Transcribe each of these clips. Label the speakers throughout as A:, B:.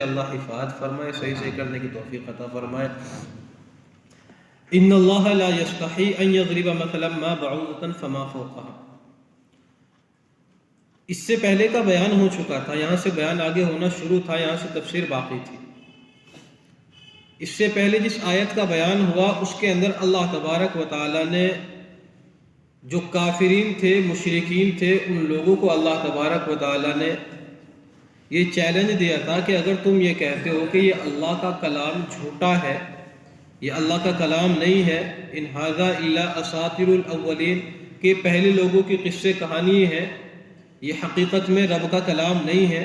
A: اللہ حفاظت فرمائے، صحیح سے کرنے کی توفیق عطا فرمائے۔ ان اللہ لا یستحی ان یضرب مثلا ما بعوضۃ فما فوقها۔ اس سے پہلے کا بیان ہو چکا تھا، یہاں سے بیان آگے ہونا شروع تھا، یہاں سے تفسیر باقی تھی۔ اس سے پہلے جس آیت کا بیان ہوا اس کے اندر اللہ تبارک و تعالی نے جو کافرین تھے، مشرکین تھے، ان لوگوں کو اللہ تبارک و تعالی نے یہ چیلنج دیا تھا کہ اگر تم یہ کہتے ہو کہ یہ اللہ کا کلام جھوٹا ہے، یہ اللہ کا کلام نہیں ہے، ان ھذا الا اساطیر الاولین، کہ پہلے لوگوں کی قصے کہانی ہے، یہ حقیقت میں رب کا کلام نہیں ہے،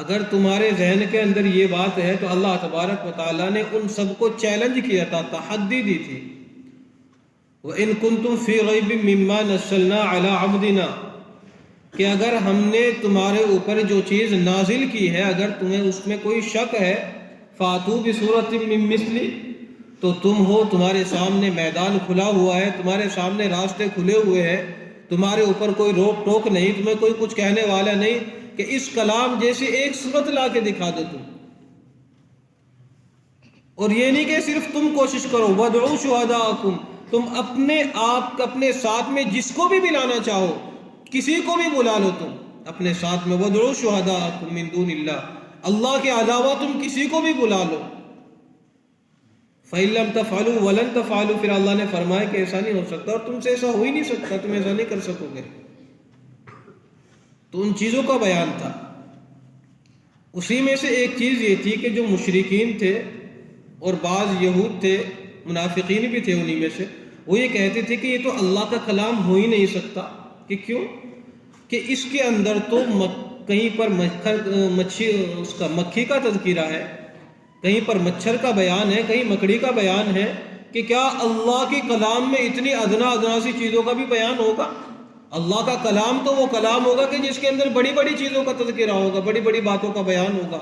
A: اگر تمہارے ذہن کے اندر یہ بات ہے تو اللہ تبارک و تعالیٰ نے ان سب کو چیلنج کیا تھا، تحدی دی تھی۔ وَإِن كُنتُم فِي رَيْبٍ مِّمَّا نَزَّلْنَا عَلَىٰ عَبْدِنَا، کہ اگر ہم نے تمہارے اوپر جو چیز نازل کی ہے، اگر تمہیں اس میں کوئی شک ہے، فَأْتُوا بِسُورَةٍ مِّن مِّثْلِهِ، تو تم ہو، تمہارے سامنے میدان کھلا ہوا ہے، تمہارے سامنے راستے کھلے ہوئے ہیں، تمہارے اوپر کوئی روک ٹوک نہیں، تمہیں کوئی کچھ کہنے والا نہیں کہ اس کلام جیسی ایک صورت لا کے دکھا دو تم۔ اور یہ نہیں کہ صرف تم کوشش کرو، وَادْعُوا شُهَدَاءَكُمْ، تم اپنے آپ اپنے ساتھ میں جس کو بھی بلانا چاہو، کسی کو بھی بلا لو تم اپنے ساتھ میں، وَادْعُوا شُهَدَاءَكُمْ مِن دُونِ اللَّهِ، اللہ کے علاوہ تم کسی کو بھی بلا لو۔ فَإِن لَّمْ تَفْعَلُوا وَلَن تَفْعَلُوا، پھر اللہ نے فرمایا کہ ایسا نہیں ہو سکتا اور تم سے ایسا ہو ہی نہیں سکتا، تم ایسا نہیں کر سکو گے۔ تو ان چیزوں کا بیان تھا۔ اسی میں سے ایک چیز یہ تھی کہ جو مشرکین تھے اور بعض یہود تھے، منافقین بھی تھے انہی میں سے، وہ یہ کہتے تھے کہ یہ تو اللہ کا کلام ہو ہی نہیں سکتا، کہ کیوں؟ کہ اس کے اندر تو کہیں پر مکھی کا تذکرہ ہے، کہیں پر مچھر کا بیان ہے، کہیں مکڑی کا بیان ہے، کہ کیا اللہ کے کلام میں اتنی ادنا سی چیزوں کا بھی بیان ہوگا؟ اللہ کا کلام تو وہ کلام ہوگا کہ جس کے اندر بڑی بڑی چیزوں کا تذکرہ ہوگا، بڑی بڑی باتوں کا بیان ہوگا،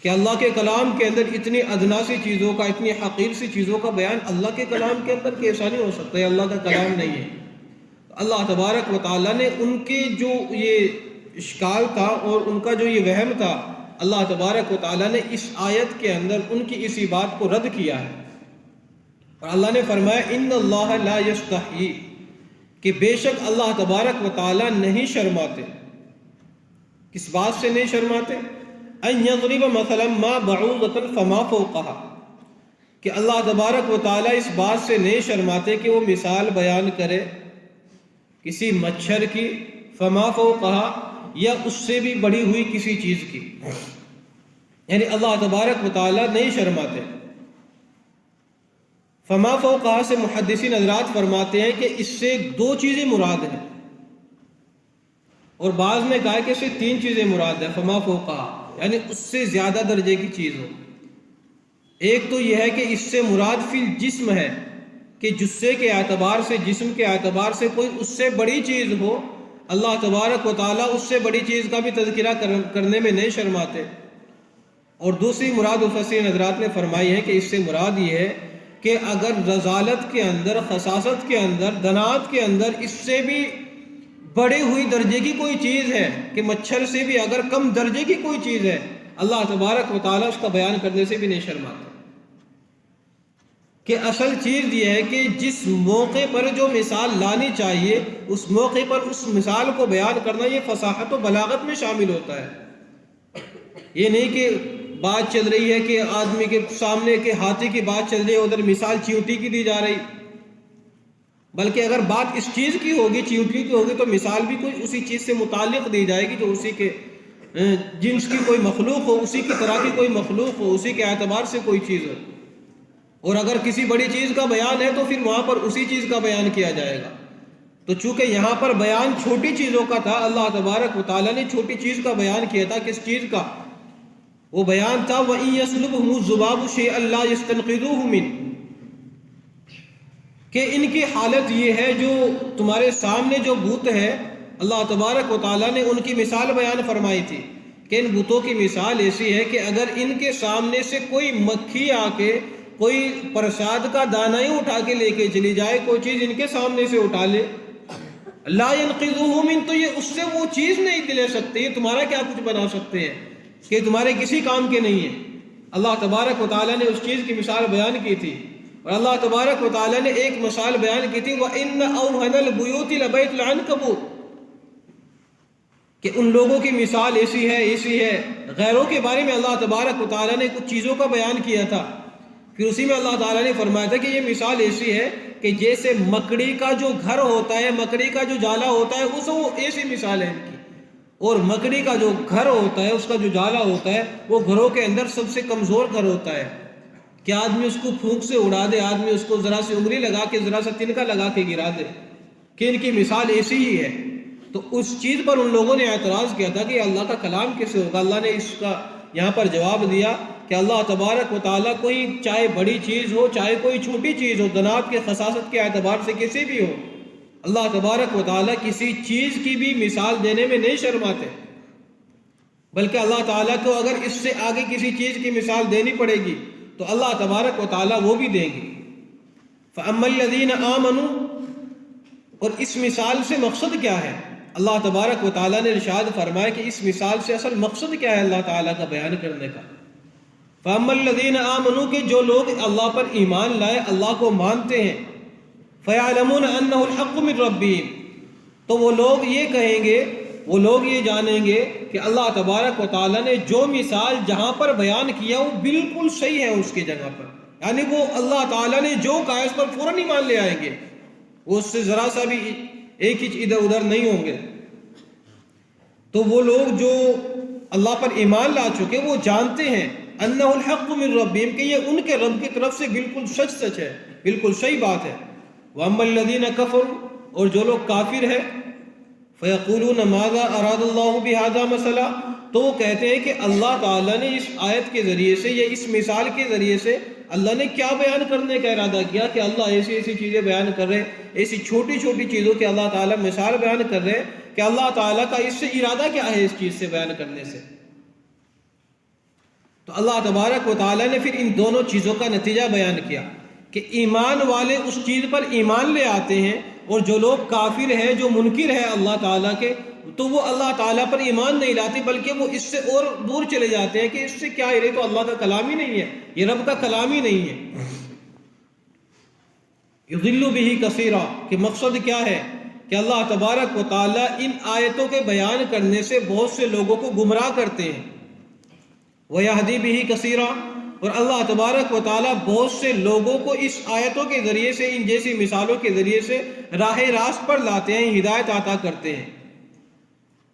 A: کہ اللہ کے کلام کے اندر اتنی ادنا سی چیزوں کا، اتنی حقیر سی چیزوں کا بیان اللہ کے کلام کے اندر کیسا نہیں ہو سکتا؟ یہ اللہ کا کلام نہیں ہے۔ اللہ تبارک و تعالیٰ نے ان کے جو یہ اشکال تھا اور ان کا جو یہ وہم تھا، اللہ تبارک و تعالیٰ نے اس آیت کے اندر ان کی اسی بات کو رد کیا ہے، اور اللہ نے فرمایا ان اللہ لا یستحیی، کہ بے شک اللہ تبارک و تعالیٰ نہیں شرماتے۔ کس بات سے نہیں شرماتے؟ ان یضرب مثلا ما بعوضۃ فما فوقها، کہ اللہ تبارک و تعالیٰ اس بات سے نہیں شرماتے کہ وہ مثال بیان کرے کسی مچھر کی، فما فوقها، یا اس سے بھی بڑی ہوئی کسی چیز کی، یعنی اللہ تبارک و تعالیٰ نہیں شرماتے۔ فما فوقها سے محدثین حضرات فرماتے ہیں کہ اس سے دو چیزیں مراد ہیں، اور بعض نے کہا کہ اس سے تین چیزیں مراد ہیں۔ فما فوقها یعنی اس سے زیادہ درجے کی چیز ہو۔ ایک تو یہ ہے کہ اس سے مراد فی الجسم ہے، کہ جثے کے اعتبار سے، جسم کے اعتبار سے کوئی اس سے بڑی چیز ہو، اللہ تبارک و تعالیٰ اس سے بڑی چیز کا بھی تذکرہ کرنے میں نہیں شرماتے۔ اور دوسری مراد مفسرین حضرات نے فرمائی ہے کہ اس سے مراد یہ ہے کہ اگر رذالت کے اندر، خساست کے اندر، دنات کے اندر اس سے بھی بڑی ہوئی درجے کی کوئی چیز ہے، کہ مچھر سے بھی اگر کم درجے کی کوئی چیز ہے، اللہ تبارک و تعالیٰ اس کا بیان کرنے سے بھی نہیں شرماتا۔ کہ اصل چیز یہ ہے کہ جس موقع پر جو مثال لانی چاہیے، اس موقع پر اس مثال کو بیان کرنا، یہ فصاحت و بلاغت میں شامل ہوتا ہے۔ یہ نہیں کہ بات چل رہی ہے کہ آدمی کے سامنے کے ہاتھی کی بات چل رہی ہے، ادھر مثال چیونٹی کی دی جا رہی، بلکہ اگر بات اس چیز کی ہوگی، چیونٹی کی ہوگی، تو مثال بھی کوئی اسی چیز سے متعلق دی جائے گی جو اسی کے جنس کی کوئی مخلوق ہو، اسی کی طرح کی کوئی مخلوق ہو، اسی کے اعتبار سے کوئی چیز ہو۔ اور اگر کسی بڑی چیز کا بیان ہے تو پھر وہاں پر اسی چیز کا بیان کیا جائے گا۔ تو چونکہ یہاں پر بیان چھوٹی چیزوں کا تھا، اللہ تبارک و تعالیٰ نے چھوٹی چیز کا بیان کیا تھا۔ کس چیز کا؟ وہ بیان تھا وَإِن يَسْلُبْهُمُ الذُّبَابُ شَيْئًا لَا يَسْتَنْقِذُوهُ مِنْهُ، کہ ان کی حالت یہ ہے، جو تمہارے سامنے جو بت ہے، اللہ تبارک و تعالیٰ نے ان کی مثال بیان فرمائی تھی کہ ان بتوں کی مثال ایسی ہے کہ اگر ان کے سامنے سے کوئی مکھی آ کے کوئی پرساد کا دانہ ہی اٹھا کے لے کے چلی جائے، کوئی چیز ان کے سامنے سے اٹھا لے، لا ينقذوه من، تو یہ اس سے وہ چیز نہیں دلے سکتے، یہ تمہارا کیا کچھ بنا سکتے ہیں۔ کہ تمہارے کسی کام کے نہیں ہیں۔ اللہ تبارک و تعالیٰ نے اس چیز کی مثال بیان کی تھی، اور اللہ تبارک و تعالیٰ نے ایک مثال بیان کی تھی وَإِنَّ أَوْهَنَ الْبُيُوتِ لَبَيْتُ الْعَنْكَبُوتِ، کہ ان لوگوں کی مثال ایسی ہے۔ غیروں کے بارے میں اللہ تبارک و تعالیٰ نے کچھ چیزوں کا بیان کیا تھا، پھر اسی میں اللہ تعالیٰ نے فرمایا تھا کہ یہ مثال ایسی ہے کہ جیسے مکڑی کا جو گھر ہوتا ہے، مکڑی کا جو جالا ہوتا ہے، وہ ایسی مثال ہے ان کی، اور مکڑی کا جو گھر ہوتا ہے، اس کا جو جالا ہوتا ہے، وہ گھروں کے اندر سب سے کمزور گھر ہوتا ہے کہ آدمی اس کو پھونک سے اڑا دے، آدمی اس کو ذرا سی انگلی لگا کے، ذرا سا تنکا لگا کے گرا دے، کہ ان کی مثال ایسی ہی ہے۔ تو اس چیز پر ان لوگوں نے اعتراض کیا تھا کہ اللہ کا کلام کیسے ہوگا؟ اللہ نے اس کا یہاں پر جواب دیا کہ اللہ تبارک و تعالیٰ کوئی چاہے بڑی چیز ہو، چاہے کوئی چھوٹی چیز ہو، جناب کے خصاصت کے اعتبار سے کسی بھی ہو، اللہ تبارک و تعالیٰ کسی چیز کی بھی مثال دینے میں نہیں شرماتے، بلکہ اللہ تعالیٰ کو اگر اس سے آگے کسی چیز کی مثال دینی پڑے گی تو اللہ تبارک و تعالیٰ وہ بھی دیں گے۔ فَأَمَّا الَّذِينَ آمَنُوا، اور اس مثال سے مقصد کیا ہے؟ اللہ تبارک و تعالیٰ نے ارشاد فرمایا کہ اس مثال سے اصل مقصد کیا ہے اللہ تعالیٰ کا بیان کرنے کا؟ فَأَمَّا الَّذِينَ آمَنُوا، کہ جو لوگ اللہ پر ایمان لائے، اللہ کو مانتے ہیں، فَيَعْلَمُونَ أَنَّهُ الْحَقُّ مِنْ رَبِّهِمْ، تو وہ لوگ یہ کہیں گے، وہ لوگ یہ جانیں گے کہ اللہ تبارک و تعالیٰ نے جو مثال جہاں پر بیان کیا وہ بالکل صحیح ہے اس کی جگہ پر، یعنی وہ اللہ تعالیٰ نے جو کہا اس پر فوراً ایمان لے آئیں گے، وہ اس سے ذرا سا بھی ایک ہی ادھر ادھر نہیں ہوں گے۔ تو وہ لوگ جو اللہ پر ایمان لا چکے وہ جانتے ہیں انہ الحق من ربہم، کہ یہ ان کے رب کی طرف سے بالکل سچ ہے، بالکل صحیح بات ہے۔ واما الذین کفروا، اور جو لوگ کافر ہیں، فیقولون ماذا اراد اللہ بہذا مثلا، تو وہ کہتے ہیں کہ اللہ تعالیٰ نے اس آیت کے ذریعے سے یا اس مثال کے ذریعے سے اللہ نے کیا بیان کرنے کا ارادہ کیا کہ اللہ ایسی ایسی چیزیں بیان کر رہے ہیں، ایسی چھوٹی چھوٹی چیزوں کے اللہ تعالیٰ مثال بیان کر رہے ہیں کہ اللہ تعالیٰ کا اس سے ارادہ کیا ہے اس چیز سے بیان کرنے سے۔ تو اللہ تبارک و تعالیٰ نے پھر ان دونوں چیزوں کا نتیجہ بیان کیا کہ ایمان والے اس چیز پر ایمان لے آتے ہیں، اور جو لوگ کافر ہیں، جو منکر ہیں اللہ تعالیٰ کے، تو وہ اللہ تعالیٰ پر ایمان نہیں لاتے، بلکہ وہ اس سے اور دور چلے جاتے ہیں کہ اس سے کیا ہے، یہ تو اللہ کا کلام ہی نہیں ہے، یہ رب کا کلام ہی نہیں ہے۔ یضل بہ کثیرا، کہ مقصد کیا ہے کہ اللہ تبارک و تعالیٰ ان آیتوں کے بیان کرنے سے بہت سے لوگوں کو گمراہ کرتے ہیں۔ ویہدی بہ کثیرا، اور اللہ تبارک و تعالیٰ بہت سے لوگوں کو اس آیتوں کے ذریعے سے، ان جیسی مثالوں کے ذریعے سے راہ راست پر لاتے ہیں، ہدایت عطا کرتے ہیں۔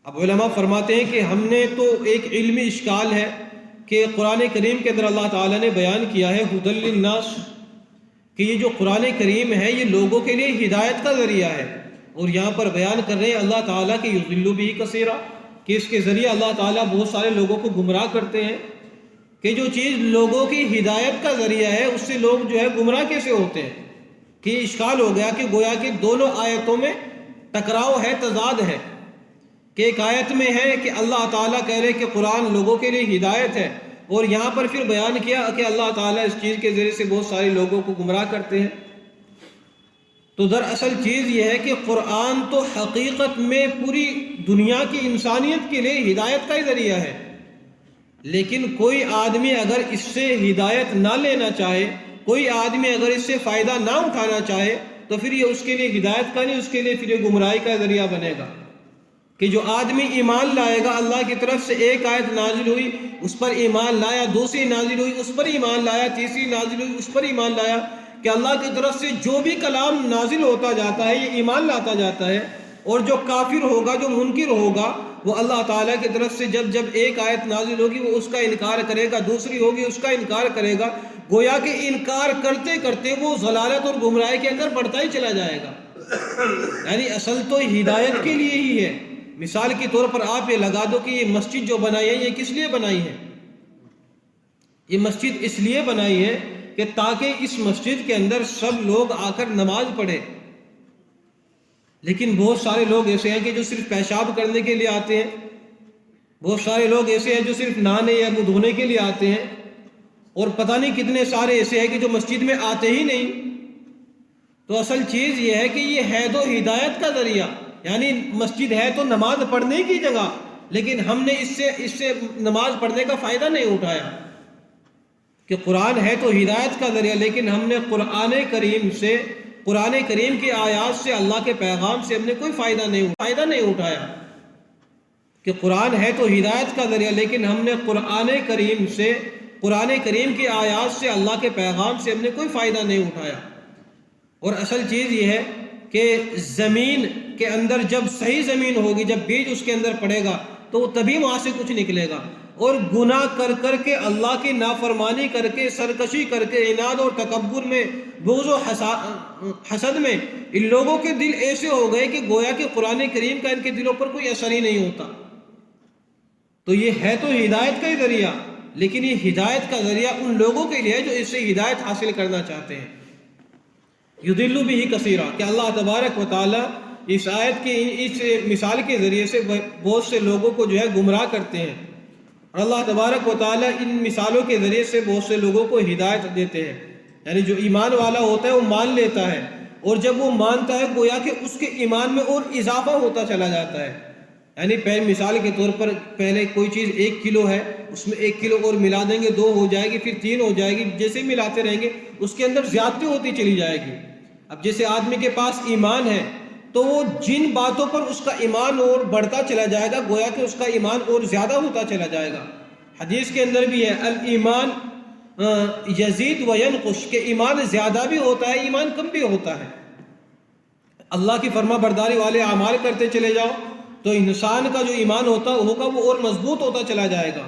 A: اب علماء فرماتے ہیں کہ ہم نے تو ایک علمی اشکال ہے کہ قرآن کریم کے اندر اللہ تعالیٰ نے بیان کیا ہے ھدی للناس، کہ یہ جو قرآن کریم ہے یہ لوگوں کے لیے ہدایت کا ذریعہ ہے، اور یہاں پر بیان کر رہے ہیں اللہ تعالیٰ کہ یضل بہ کثیرا، کہ اس کے ذریعے اللہ تعالیٰ بہت سارے لوگوں کو گمراہ کرتے ہیں، کہ جو چیز لوگوں کی ہدایت کا ذریعہ ہے اس سے لوگ جو ہے گمراہ کیسے ہوتے ہیں؟ کہ یہ اشکال ہو گیا کہ گویا کہ دونوں آیتوں میں ٹکراؤ ہے، تضاد ہے، کہ ایک آیت میں ہے کہ اللہ تعالیٰ کہہ رہے کہ قرآن لوگوں کے لیے ہدایت ہے، اور یہاں پر پھر بیان کیا کہ اللہ تعالیٰ اس چیز کے ذریعے سے بہت سارے لوگوں کو گمراہ کرتے ہیں۔ تو دراصل چیز یہ ہے کہ قرآن تو حقیقت میں پوری دنیا کی انسانیت کے لیے ہدایت کا ہی ذریعہ ہے، لیکن کوئی آدمی اگر اس سے ہدایت نہ لینا چاہے، کوئی آدمی اگر اس سے فائدہ نہ اٹھانا چاہے، تو پھر یہ اس کے لیے ہدایت کا نہیں، اس کے لیے پھر یہ گمراہی کا ذریعہ بنے گا۔ کہ جو آدمی ایمان لائے گا، اللہ کی طرف سے ایک آیت نازل ہوئی اس پر ایمان لایا، دوسری نازل ہوئی اس پر ایمان لایا، تیسری نازل ہوئی اس پر ایمان لایا، کہ اللہ کی طرف سے جو بھی کلام نازل ہوتا جاتا ہے یہ ایمان لاتا جاتا ہے، اور جو کافر ہوگا، جو منکر ہوگا، وہ اللہ تعالیٰ کی طرف سے جب ایک آیت نازل ہوگی وہ اس کا انکار کرے گا، دوسری ہوگی اس کا انکار کرے گا، گویا کہ انکار کرتے کرتے وہ ضلالت اور گمراہی کے اندر بڑھتا ہی چلا جائے گا۔ یعنی اصل تو ہدایت کے لیے ہی ہے۔ مثال کے طور پر آپ یہ لگا دو کہ یہ مسجد جو بنائی ہے یہ کس لیے بنائی ہے؟ یہ مسجد اس لیے بنائی ہے کہ تاکہ اس مسجد کے اندر سب لوگ آ کر نماز پڑھے، لیکن بہت سارے لوگ ایسے ہیں کہ جو صرف پیشاب کرنے کے لیے آتے ہیں، بہت سارے لوگ ایسے ہیں جو صرف نہانے یا منہ دھونے کے لیے آتے ہیں، اور پتہ نہیں کتنے سارے ایسے ہیں کہ جو مسجد میں آتے ہی نہیں۔ تو اصل چیز یہ ہے کہ یہ ہے تو ہدایت کا ذریعہ، یعنی مسجد ہے تو نماز پڑھنے کی جگہ، لیکن ہم نے اس سے نماز پڑھنے کا فائدہ نہیں اٹھایا کہ قرآن ہے تو ہدایت کا ذریعہ، لیکن ہم نے قرآن کریم کی آیات سے، اللہ کے پیغام سے ہم نے کوئی فائدہ نہیں اٹھایا کہ قرآن ہے تو ہدایت کا ذریعہ، لیکن ہم نے قرآن کریم کی آیات سے، اللہ کے پیغام سے ہم نے کوئی فائدہ نہیں اٹھایا۔ اور اصل چیز یہ ہے کہ زمین کے اندر جب صحیح زمین ہوگی، جب بیج اس کے اندر پڑے گا تو وہ تبھی وہاں سے کچھ نکلے گا۔ اور گناہ کر کے، اللہ کی نافرمانی کر کے، سرکشی کر کے، عناد اور تکبر میں، بغض و حسد میں ان لوگوں کے دل ایسے ہو گئے کہ گویا کہ قرآن کریم کا ان کے دلوں پر کوئی اثر ہی نہیں ہوتا۔ تو یہ ہے تو ہدایت کا ہی ذریعہ، لیکن یہ ہدایت کا ذریعہ ان لوگوں کے لیے جو اس سے ہدایت حاصل کرنا چاہتے ہیں۔ یضل بہ کثیرا، کہ اللہ تبارک و تعالی اس آیت کی اس مثال کے ذریعے سے بہت سے لوگوں کو جو ہے گمراہ کرتے ہیں، اور اللہ تبارک و تعالی ان مثالوں کے ذریعے سے بہت سے لوگوں کو ہدایت دیتے ہیں۔ یعنی جو ایمان والا ہوتا ہے وہ مان لیتا ہے، اور جب وہ مانتا ہے گویا کہ اس کے ایمان میں اور اضافہ ہوتا چلا جاتا ہے۔ یعنی مثال کے طور پر پہلے کوئی چیز 1 کلو ہے، اس میں 1 کلو اور ملا دیں گے 2 ہو جائے گی، پھر 3 ہو جائے گی، جیسے ملاتے رہیں گے اس کے اندر زیادتی ہوتی چلی جائے گی۔ اب جیسے آدمی کے پاس ایمان ہے تو وہ جن باتوں پر اس کا ایمان اور بڑھتا چلا جائے گا گویا کہ اس کا ایمان اور زیادہ ہوتا چلا جائے گا۔ حدیث کے اندر بھی ہے الایمان یزید و ینقص، کہ ایمان زیادہ بھی ہوتا ہے، ایمان کم بھی ہوتا ہے۔ اللہ کی فرما برداری والے اعمال کرتے چلے جاؤ تو انسان کا جو ایمان ہوگا وہ اور مضبوط ہوتا چلا جائے گا،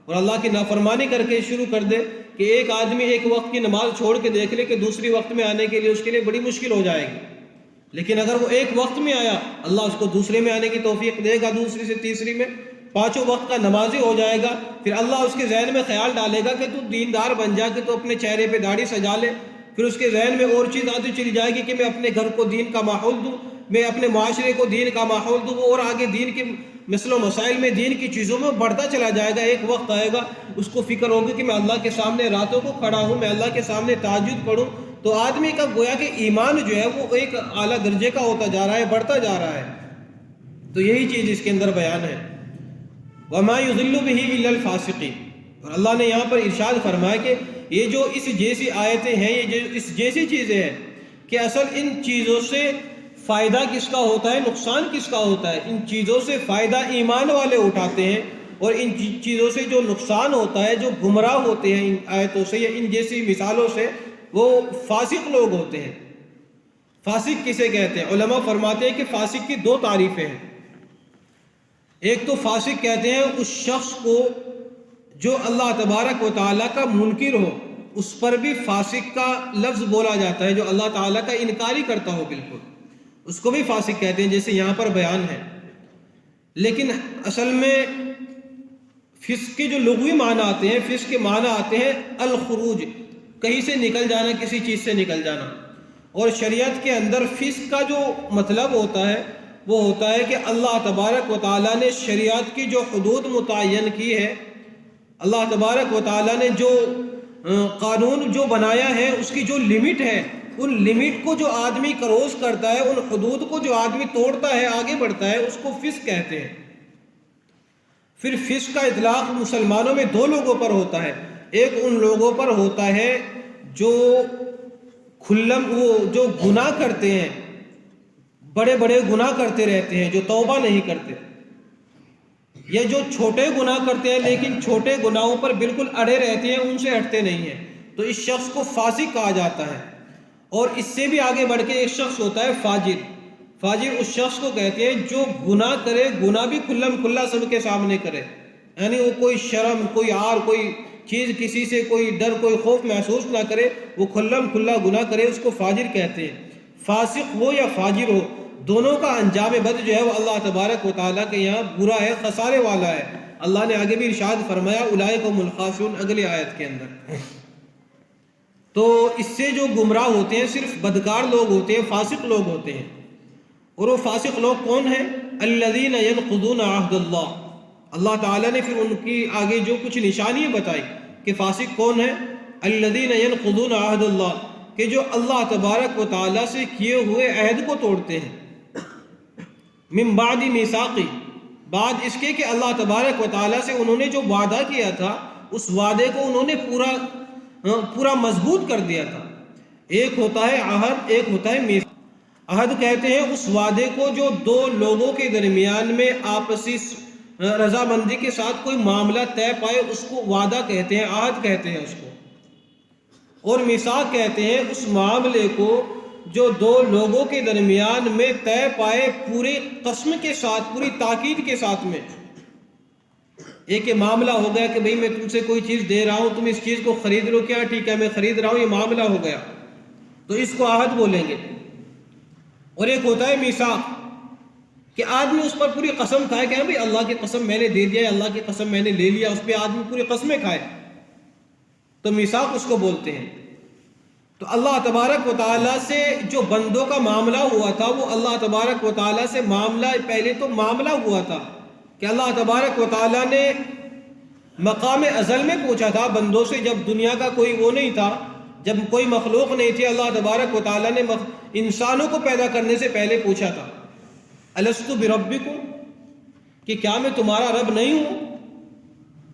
A: اور اللہ کی نافرمانی کر کے شروع کر دے کہ ایک آدمی ایک وقت کی نماز چھوڑ کے دیکھ لے کہ دوسری وقت میں آنے کے لیے اس کے لیے بڑی مشکل ہو جائے گی، لیکن اگر وہ ایک وقت میں آیا اللہ اس کو دوسرے میں آنے کی توفیق دے گا، دوسری سے تیسری میں 5 وقت کا نمازی ہو جائے گا۔ پھر اللہ اس کے ذہن میں خیال ڈالے گا کہ تو دیندار بن جا، کہ تو اپنے چہرے پہ داڑھی سجا لے۔ پھر اس کے ذہن میں اور چیز آتی چلی جائے گی کہ میں اپنے گھر کو دین کا ماحول دوں، میں اپنے معاشرے کو دین کا ماحول دوں، اور آگے دین کے مسئلہ و مسائل میں، دین کی چیزوں میں بڑھتا چلا جائے گا۔ ایک وقت آئے گا اس کو فکر ہوگی کہ میں اللہ کے سامنے راتوں کو کھڑا ہوں، میں اللہ کے سامنے تہجد پڑھوں۔ تو آدمی کا گویا کہ ایمان جو ہے وہ ایک اعلیٰ درجے کا ہوتا جا رہا ہے، بڑھتا جا رہا ہے۔ تو یہی چیز اس کے اندر بیان ہے۔ وَمَا يُضِلُّ بِهِ إِلَّا الْفَاسِقِينَ، اور اللہ نے یہاں پر ارشاد فرمایا کہ یہ جو اس جیسی آیتیں ہیں، یہ جو اس جیسی چیزیں ہیں کہ اصل ان چیزوں سے فائدہ کس کا ہوتا ہے، نقصان کس کا ہوتا ہے۔ ان چیزوں سے فائدہ ایمان والے اٹھاتے ہیں، اور ان چیزوں سے جو نقصان ہوتا ہے، جو گمراہ ہوتے ہیں ان آیتوں سے یا ان جیسی مثالوں سے، وہ فاسق لوگ ہوتے ہیں۔ فاسق کسے کہتے ہیں؟ علماء فرماتے ہیں کہ فاسق کی 2 تعریفیں ہیں۔ ایک تو فاسق کہتے ہیں اس شخص کو جو اللہ تبارک و تعالیٰ کا منکر ہو، اس پر بھی فاسق کا لفظ بولا جاتا ہے، جو اللہ تعالیٰ کا انکاری کرتا ہو بالکل، اس کو بھی فاسق کہتے ہیں، جیسے یہاں پر بیان ہے۔ لیکن اصل میں فسق کے جو لغوی معنی آتے ہیں، فسق کے معنی آتے ہیں الخروج، کہیں سے نکل جانا، کسی چیز سے نکل جانا۔ اور شریعت کے اندر فسق کا جو مطلب ہوتا ہے وہ ہوتا ہے کہ اللہ تبارک و تعالیٰ نے شریعت کی جو حدود متعین کی ہے، اللہ تبارک و تعالیٰ نے جو قانون جو بنایا ہے، اس کی جو لمٹ ہے، ان لمٹ کو جو آدمی کروس کرتا ہے، ان حدود کو جو آدمی توڑتا ہے، آگے بڑھتا ہے، اس کو فسق کہتے ہیں۔ پھر فسق کا اطلاق مسلمانوں میں 2 لوگوں پر ہوتا ہے۔ ایک ان لوگوں پر ہوتا ہے جو جو گناہ کرتے ہیں، بڑے بڑے گناہ کرتے رہتے ہیں، جو توبہ نہیں کرتے، یا جو چھوٹے گناہ کرتے ہیں لیکن چھوٹے گناہوں پر بالکل اڑے رہتے ہیں، ان سے ہٹتے نہیں ہیں، تو اس شخص کو فاسق کہا جاتا ہے۔ اور اس سے بھی آگے بڑھ کے ایک شخص ہوتا ہے فاجر۔ فاجر اس شخص کو کہتے ہیں جو گناہ کرے، گناہ بھی کھلم کھلا سب کے سامنے کرے، یعنی وہ کوئی شرم، کوئی عار، کوئی چیز، کسی سے کوئی ڈر، کوئی خوف محسوس نہ کرے، وہ کھلم کھلا گناہ کرے، اس کو فاجر کہتے ہیں۔ فاسق ہو یا فاجر ہو، دونوں کا انجام بد جو ہے وہ اللہ تبارک و تعالیٰ کے یہاں برا ہے، خسارے والا ہے۔ اللہ نے آگے بھی ارشاد فرمایا اولئک هم الخاسرون، اگلی آیت کے اندر۔ تو اس سے جو گمراہ ہوتے ہیں صرف بدکار لوگ ہوتے ہیں، فاسق لوگ ہوتے ہیں۔ اور وہ فاسق لوگ کون ہیں؟ الذین ینقضون عہد اللہ۔ اللہ تعالیٰ نے پھر ان کی آگے جو کچھ نشانیاں بتائی کہ فاسق کون ہے۔ الذین ینقضون عہد اللہ، کہ جو اللہ تبارک و تعالیٰ سے کیے ہوئے عہد کو توڑتے ہیں۔ من بعد میثاقی، بعد اس کے کہ اللہ تبارک و تعالیٰ سے انہوں نے جو وعدہ کیا تھا اس وعدے کو انہوں نے پورا مضبوط کر دیا تھا۔ ایک ہوتا ہے عہد، ایک ہوتا ہے میثاق۔ عہد کہتے ہیں اس وعدے کو جو دو لوگوں کے درمیان میں آپسی رضامندی کے ساتھ کوئی معاملہ طے پائے، اس کو وعدہ کہتے ہیں، عہد کہتے ہیں اس کو۔ اور میثاق کہتے ہیں اس معاملے کو جو دو لوگوں کے درمیان میں طے پائے پوری قسم کے ساتھ، پوری تاکید کے ساتھ میں۔ ایک یہ معاملہ ہو گیا کہ بھئی میں تم سے کوئی چیز دے رہا ہوں، تم اس چیز کو خرید لو، کیا ٹھیک ہے میں خرید رہا ہوں، یہ معاملہ ہو گیا، تو اس کو عہد بولیں گے۔ اور ایک ہوتا ہے میثاق کہ آدمی اس پر پوری قسم کھائے کہ بھئی اللہ کی قسم میں نے دے دیا، اللہ کی قسم میں نے لے لیا، اس پہ آدمی پوری قسمیں کھائے، تو میثاق اس کو بولتے ہیں۔ تو اللہ تبارک و تعالیٰ سے جو بندوں کا معاملہ ہوا تھا، وہ اللہ تبارک و تعالیٰ سے معاملہ، پہلے تو معاملہ ہوا تھا کہ اللہ تبارک و تعالیٰ نے مقام ازل میں پوچھا تھا بندوں سے، جب دنیا کا کوئی وہ نہیں تھا، جب کوئی مخلوق نہیں تھی، اللہ تبارک و تعالیٰ نے انسانوں کو پیدا کرنے سے پہلے پوچھا تھا، الست بربکم، کہ کیا میں تمہارا رب نہیں ہوں؟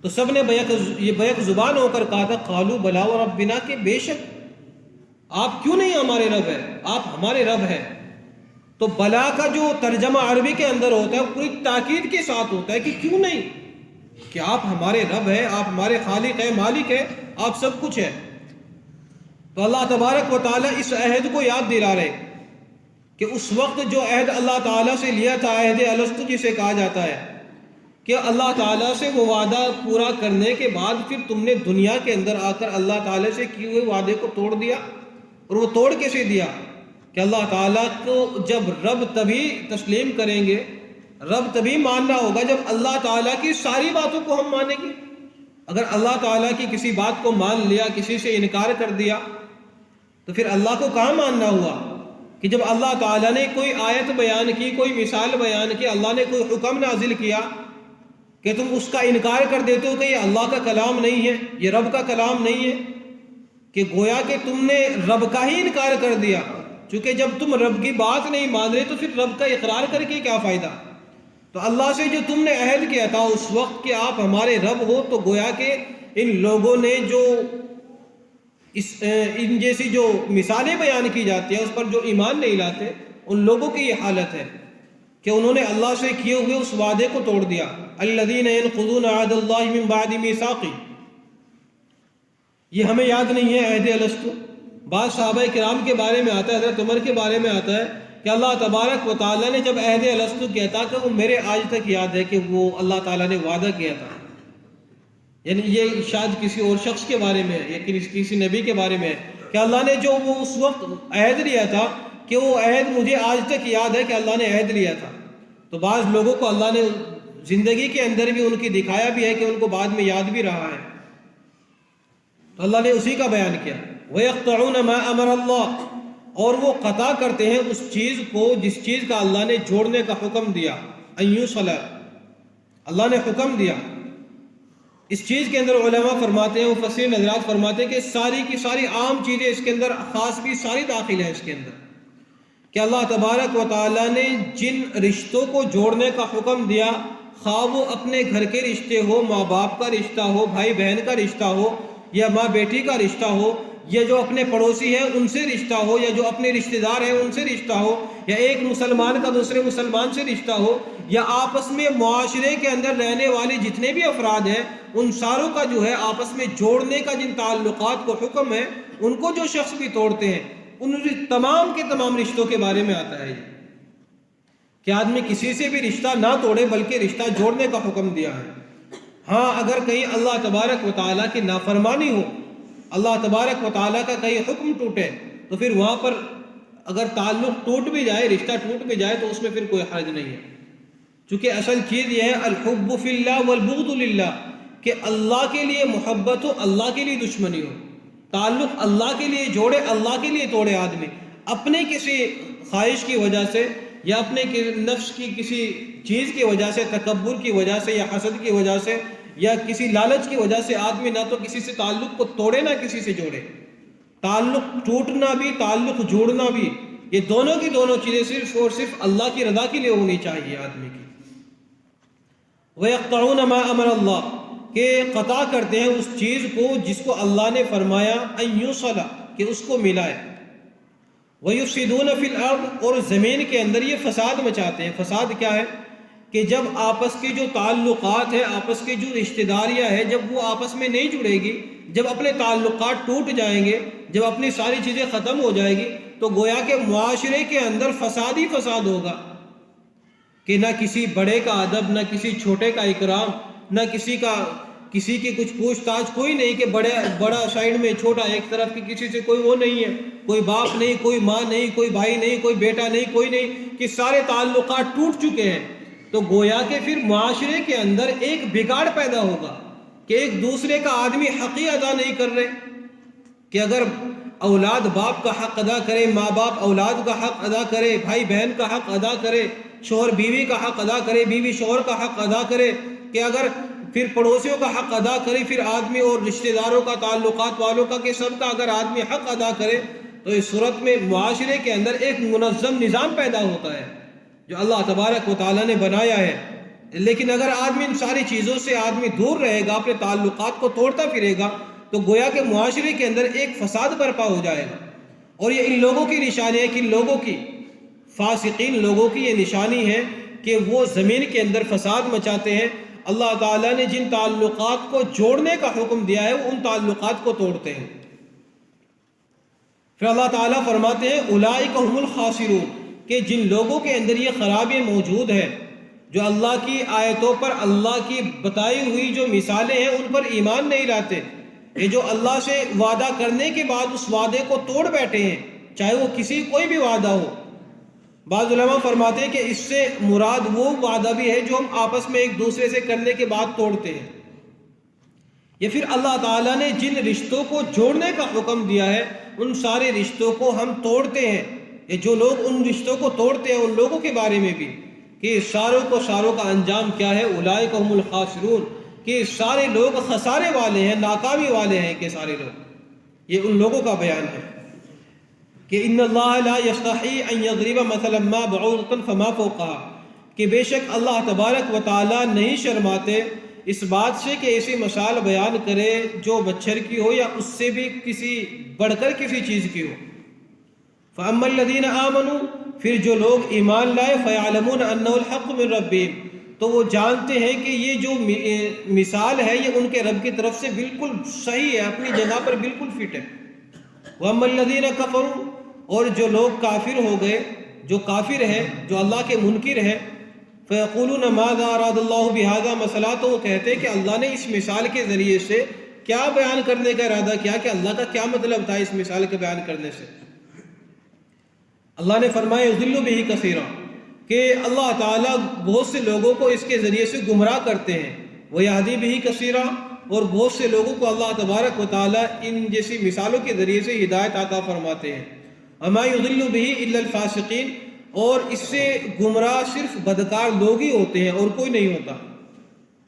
A: تو سب نے بیک زبان ہو کر کہا تھا قالوا بلا وربنا، کہ بے شک آپ کیوں نہیں ہمارے رب ہے، آپ ہمارے رب ہے۔ تو بلا کا جو ترجمہ عربی کے اندر ہوتا ہے پوری تاکید کے ساتھ ہوتا ہے کہ کیوں نہیں، کہ آپ ہمارے رب ہے، آپ ہمارے خالق ہے، مالک ہے، آپ سب کچھ ہے۔ تو اللہ تبارک و تعالیٰ اس عہد کو یاد دلا رہے کہ اس وقت جو عہد اللہ تعالیٰ سے لیا تھا، عہد الست جسے کہا جاتا ہے، کہ اللہ تعالیٰ سے وہ وعدہ پورا کرنے کے بعد پھر تم نے دنیا کے اندر آ کر اللہ تعالیٰ سے کیے ہوئے وعدے کو توڑ دیا۔ اور وہ توڑ کیسے دیا؟ کہ اللہ تعالیٰ کو جب رب تبھی تسلیم کریں گے، رب تبھی ماننا ہوگا جب اللہ تعالیٰ کی ساری باتوں کو ہم مانیں گے۔ اگر اللہ تعالیٰ کی کسی بات کو مان لیا، کسی سے انکار کر دیا، تو پھر اللہ کو کہاں ماننا ہوا؟ کہ جب اللہ تعالیٰ نے کوئی آیت بیان کی، کوئی مثال بیان کی، اللہ نے کوئی حکم نازل کیا کہ تم اس کا انکار کر دیتے ہو کہ یہ اللہ کا کلام نہیں ہے، یہ رب کا کلام نہیں ہے، کہ گویا کہ تم نے رب کا ہی انکار کر دیا۔ چونکہ جب تم رب کی بات نہیں مان رہے تو پھر رب کا اقرار کر کے کیا فائدہ؟ تو اللہ سے جو تم نے عہد کیا تھا اس وقت کہ آپ ہمارے رب ہو، تو گویا کہ ان لوگوں نے جو ان جیسی جو مثالیں بیان کی جاتی ہیں اس پر جو ایمان نہیں لاتے، ان لوگوں کی یہ حالت ہے کہ انہوں نے اللہ سے کیے ہوئے اس وعدے کو توڑ دیا۔ الذین ينقضون عہد اللہ من بعد میثاقہ، یہ ہمیں یاد نہیں ہے عہد الست۔ بعض صحابہ کرام کے بارے میں آتا ہے، حضرت عمر کے بارے میں آتا ہے کہ اللہ تبارک و تعالیٰ نے جب عہد الست کیا تھا کہ وہ میرے آج تک یاد ہے کہ وہ اللہ تعالیٰ نے وعدہ کیا تھا، یعنی یہ شاید کسی اور شخص کے بارے میں ہے یا کسی نبی کے بارے میں ہے کہ اللہ نے جو وہ اس وقت عہد لیا تھا، کہ وہ عہد مجھے آج تک یاد ہے کہ اللہ نے عہد لیا تھا۔ تو بعض لوگوں کو اللہ نے زندگی کے اندر بھی ان کی دکھایا بھی ہے کہ ان کو بعد میں یاد بھی رہا ہے، تو اللہ نے اسی کا بیان کیا۔ وَيَقْطَعُونَ مَا أَمَرَ اللَّهُ، اور وہ قطع کرتے ہیں اس چیز کو جس چیز کا اللہ نے جوڑنے کا حکم دیا، أَن يُوصَلَ، اللہ نے حکم دیا۔ اس چیز کے اندر علماء فرماتے ہیں، مفسرین حضرات فرماتے ہیں کہ ساری کی ساری عام چیزیں اس کے اندر، خاص بھی ساری داخل ہے اس کے اندر، کہ اللہ تبارک و تعالیٰ نے جن رشتوں کو جوڑنے کا حکم دیا، خواہ وہ اپنے گھر کے رشتے ہو، ماں باپ کا رشتہ ہو، بھائی بہن کا رشتہ ہو، یا ماں بیٹی کا رشتہ ہو، یا جو اپنے پڑوسی ہیں ان سے رشتہ ہو، یا جو اپنے رشتہ دار ہیں ان سے رشتہ ہو، یا ایک مسلمان کا دوسرے مسلمان سے رشتہ ہو، یا آپس میں معاشرے کے اندر رہنے والے جتنے بھی افراد ہیں ان ساروں کا جو ہے آپس میں جوڑنے کا جن تعلقات کو حکم ہے، ان کو جو شخص بھی توڑتے ہیں ان تمام کے تمام رشتوں کے بارے میں آتا ہے کہ آدمی کسی سے بھی رشتہ نہ توڑے بلکہ رشتہ جوڑنے کا حکم دیا ہے۔ ہاں اگر کہیں اللہ تبارک و تعالیٰ کی نافرمانی ہو، اللہ تبارک و تعالیٰ کا کہیں حکم ٹوٹے، تو پھر وہاں پر اگر تعلق ٹوٹ بھی جائے، رشتہ ٹوٹ بھی جائے، تو اس میں پھر کوئی حرج نہیں ہے، چونکہ اصل چیز یہ ہے الحب فی اللہ والبغض للہ، کہ اللہ کے لیے محبت ہو، اللہ کے لیے دشمنی ہو، تعلق اللہ کے لیے جوڑے، اللہ کے لیے توڑے آدمی، اپنے کسی خواہش کی وجہ سے یا اپنے نفس کی کسی چیز کی وجہ سے، تکبر کی وجہ سے یا حسد کی وجہ سے یا کسی لالچ کی وجہ سے آدمی نہ تو کسی سے تعلق کو توڑے نہ کسی سے جوڑے۔ تعلق ٹوٹنا بھی، تعلق جوڑنا بھی، یہ دونوں کی دونوں چیزیں صرف اور صرف اللہ کی رضا کے لیے ہونی چاہیے آدمی کی۔ وَيَقْطَعُونَ مَا أَمَرَ اللَّهُ کہ قطع کرتے ہیں اس چیز کو جس کو اللہ نے فرمایا أَن يُوصَلَ کہ اس کو ملائے. وَيُفْسِدُونَ فِي الْأَرْضِ اور زمین کے اندر یہ فساد مچاتے ہیں. فساد کیا ہے؟ کہ جب آپس کے جو تعلقات ہیں، آپس کے جو رشتہ داریاں ہیں، جب وہ آپس میں نہیں جڑے گی، جب اپنے تعلقات ٹوٹ جائیں گے، جب اپنی ساری چیزیں ختم ہو جائے گی، تو گویا کہ معاشرے کے اندر فساد ہی فساد ہوگا کہ نہ کسی بڑے کا ادب، نہ کسی چھوٹے کا اکرام، نہ کسی کی کچھ پوچھ تاچھ، کوئی نہیں کہ بڑا سائیڈ میں، چھوٹا ایک طرف کی، کسی سے کوئی وہ نہیں ہے، کوئی باپ نہیں، کوئی ماں نہیں، کوئی بھائی نہیں، کوئی بیٹا نہیں، کوئی نہیں، کہ سارے تعلقات ٹوٹ چکے ہیں. تو گویا کہ پھر معاشرے کے اندر ایک بگاڑ پیدا ہوگا کہ ایک دوسرے کا آدمی حق ہی ادا نہیں کر رہے. کہ اگر اولاد باپ کا حق ادا کرے، ماں باپ اولاد کا حق ادا کرے، بھائی بہن کا حق ادا کرے، شوہر بیوی کا حق ادا کرے، بیوی شوہر کا حق ادا کرے، کہ اگر پھر پڑوسیوں کا حق ادا کرے، پھر آدمی اور رشتہ داروں کا، تعلقات والوں کا، کہ سب کا اگر آدمی حق ادا کرے، تو اس صورت میں معاشرے کے اندر ایک منظم نظام پیدا ہوتا ہے جو اللہ تبارک و تعالیٰ نے بنایا ہے. لیکن اگر آدمی ان ساری چیزوں سے آدمی دور رہے گا، اپنے تعلقات کو توڑتا پھرے گا، تو گویا کہ معاشرے کے اندر ایک فساد برپا ہو جائے گا. اور یہ ان لوگوں کی نشانی ہے، کہ ان لوگوں کی، فاسقین لوگوں کی یہ نشانی ہے کہ وہ زمین کے اندر فساد مچاتے ہیں. اللہ تعالیٰ نے جن تعلقات کو جوڑنے کا حکم دیا ہے، وہ ان تعلقات کو توڑتے ہیں. پھر اللہ تعالیٰ فرماتے ہیں اولئک هم الخاسرون، کہ جن لوگوں کے اندر یہ خرابی موجود ہے، جو اللہ کی آیتوں پر، اللہ کی بتائی ہوئی جو مثالیں ہیں ان پر ایمان نہیں لاتے، یہ جو اللہ سے وعدہ کرنے کے بعد اس وعدے کو توڑ بیٹھے ہیں، چاہے وہ کوئی بھی وعدہ ہو. بعض علماء فرماتے ہیں کہ اس سے مراد وہ وعدہ بھی ہے جو ہم آپس میں ایک دوسرے سے کرنے کے بعد توڑتے ہیں. یا پھر اللہ تعالیٰ نے جن رشتوں کو جوڑنے کا حکم دیا ہے، ان سارے رشتوں کو ہم توڑتے ہیں. یہ جو لوگ ان رشتوں کو توڑتے ہیں، ان لوگوں کے بارے میں بھی کہ ساروں کا انجام کیا ہے، اولئک هم الخاسرون، کہ سارے لوگ خسارے والے ہیں، ناکامی والے ہیں. کہ سارے لوگ، یہ ان لوگوں کا بیان ہے کہ ان اللہ لا یستحی ان یضرب مثلا ما بعوضۃ فما فوقها، کہ بے شک اللہ تبارک و تعالی نہیں شرماتے اس بات سے کہ ایسی مثال بیان کرے جو مچھر کی ہو یا اس سے بھی کسی بڑھ کر کسی چیز کی ہو. فَأَمَّا الَّذِينَ آمَنُوا، پھر جو لوگ ایمان لائے، فَيَعْلَمُونَ أَنَّهُ الْحَقُّ مِنْ رَبِّهِمْ، تو وہ جانتے ہیں کہ یہ جو مثال ہے یہ ان کے رب کی طرف سے بالکل صحیح ہے، اپنی جگہ پر بالکل فٹ ہے. وَأَمَّا الَّذِينَ كَفَرُوا، اور جو لوگ کافر ہو گئے، جو کافر ہیں، جو اللہ کے منکر ہیں، فَيَقُولُونَ مَاذَا أَرَادَ اللَّهُ بِهَذَا مَثَلًا، تو وہ کہتے ہیں کہ اللہ نے اس مثال کے ذریعے سے کیا بیان کرنے کا ارادہ کیا، کہ اللہ کا کیا مطلب تھا اس مثال کے بیان کرنے سے. اللہ نے فرمایا یضل بہ کثیرا، کہ اللہ تعالیٰ بہت سے لوگوں کو اس کے ذریعے سے گمراہ کرتے ہیں. ویہدی بہ کثیرا، اور بہت سے لوگوں کو اللہ تبارک و تعالیٰ ان جیسی مثالوں کے ذریعے سے ہدایت عطا فرماتے ہیں. وما یضل بہ الا الفاسقین، اور اس سے گمراہ صرف بدکار لوگ ہی ہوتے ہیں اور کوئی نہیں ہوتا.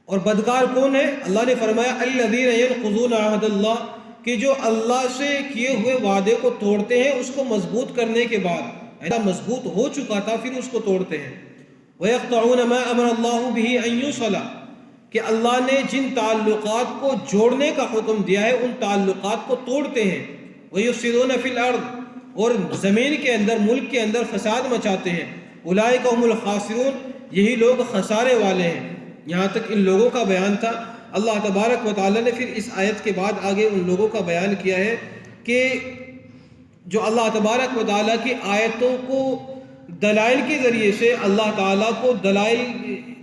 A: اور بدکار کون ہے؟ اللہ نے فرمایا الذین ینقضون عہد اللہ، کہ جو اللہ سے کیے ہوئے وعدے کو توڑتے ہیں، اس کو مضبوط کرنے کے بعد، ایسا مضبوط ہو چکا تھا پھر اس کو توڑتے ہیں. وَيَقْطَعُونَ مَا أَمَرَ اللَّهُ بِهِ أَن يُوصَلَ، کہ اللہ نے جن تعلقات کو جوڑنے کا حکم دیا ہے ان تعلقات کو توڑتے ہیں. وَيُفْسِدُونَ فِي الْأَرْضِ، اور زمین کے اندر، ملک کے اندر فساد مچاتے ہیں. اولئک هم الخاسرون، یہی لوگ خسارے والے ہیں. یہاں تک ان لوگوں کا بیان تھا. اللہ تبارک و تعالیٰ نے پھر اس آیت کے بعد آگے ان لوگوں کا بیان کیا ہے کہ جو اللہ تبارک و تعالیٰ کی آیتوں کو دلائل کے ذریعے سے، اللہ تعالیٰ کو دلائل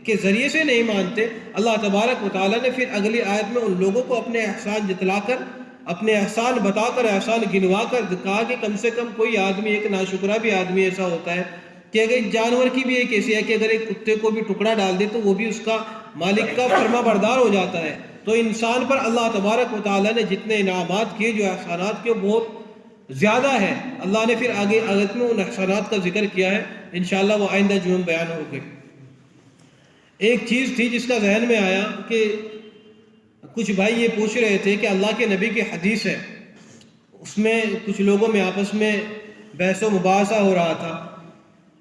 A: کے ذریعے سے نہیں مانتے. اللہ تبارک و تعالیٰ نے پھر اگلی آیت میں ان لوگوں کو اپنے احسان جتلا کر، اپنے احسان بتا کر، احسان گنوا کر کہا کہ کم سے کم کوئی آدمی، ایک ناشکرہ بھی آدمی ایسا ہوتا ہے کہ اگر ایک جانور کی بھی ایک ایسی ہے کہ اگر ایک کتے کو بھی ٹکڑا ڈال دے تو وہ بھی اس کا مالک کا فرما بردار ہو جاتا ہے. تو انسان پر اللہ تبارک و تعالیٰ نے جتنے انعامات کیے، جو احسانات کیے، بہت زیادہ ہے. اللہ نے پھر آگے آیت میں ان احسانات کا ذکر کیا ہے. انشاءاللہ وہ آئندہ جمعہ بیان ہوگی. ایک چیز تھی جس کا ذہن میں آیا کہ کچھ بھائی یہ پوچھ رہے تھے کہ اللہ کے نبی کی حدیث ہے، اس میں کچھ لوگوں میں آپس میں بحث و مباحثہ ہو رہا تھا.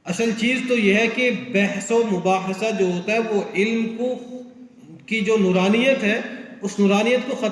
A: اصل چیز تو یہ ہے کہ بحث و مباحثہ جو ہوتا ہے وہ علم کو کی جو نورانیت ہے اس نورانیت کو ختم